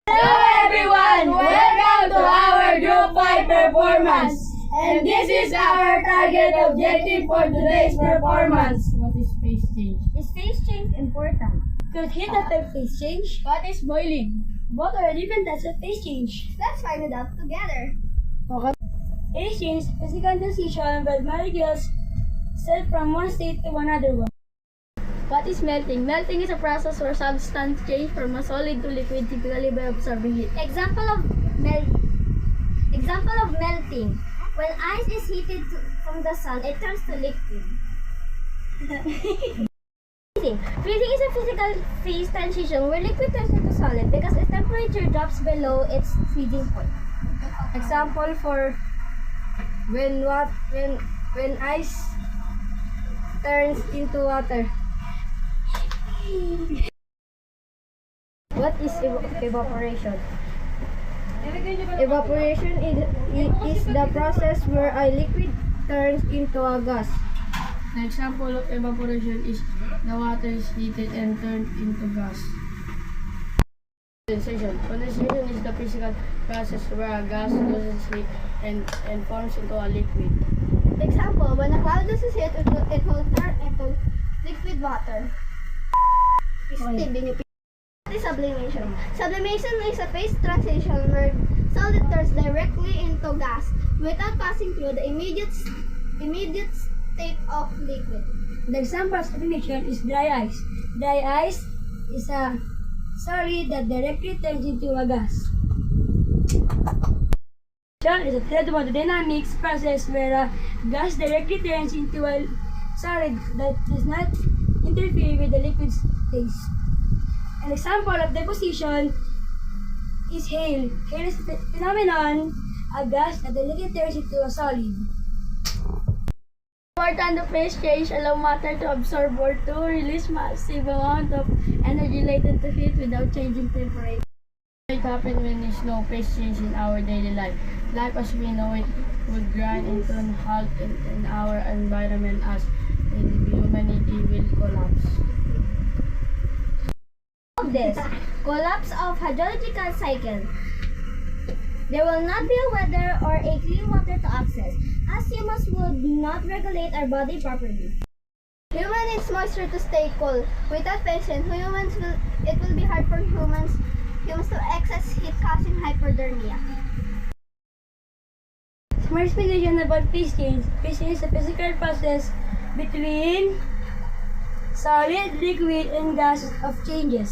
Hello everyone! Welcome to our Group 5 performance. And this is our target objective for today's performance. What is phase change? Is phase change important? Could heat affect phase change? What is boiling? What are different types of phase change? Let's find it out together. Phase change is physical transition where molecules step from one state to another one. What is melting? Melting is a process where substance change from a solid to liquid typically by absorbing heat. Example of melting. When ice is heated from the sun, it turns to liquid. Freezing is a physical phase transition where liquid turns into solid because its temperature drops below its freezing point. Example for when ice turns into water. What is evaporation? Evaporation is the process where a liquid turns into a gas. An example of evaporation is the water is heated and turned into gas. Condensation. Condensation is the physical process where a gas loses heat and forms into a liquid. Example, when a cloud loses heat, it will turn into liquid water. What is sublimation? Sublimation is a phase transition where solid turns directly into gas without passing through the immediate state of liquid. The example of sublimation is dry ice. Dry ice is a solid that directly turns into a gas. It is a thermodynamics process where a gas directly turns into a solid that does not interfere with the liquid phase. An example of deposition is hail. Hail is a phenomenon, a gas that directly turns into a solid. Important of phase change allow matter to absorb or to release massive amount of energy related to heat without changing temperature. It happens when there is no phase change in our daily life. Life as we know it would grind into a halt in our environment as in humanity will collapse. Of this, collapse of hydrological cycle. There will not be a weather or a clean water to access, as humans would not regulate our body properly. Human needs moisture to stay cool. Without patience, it will be hard for humans to access heat, causing hypothermia. More explanation about phase change. Phase change is a physical process between solid, liquid, and gas of changes.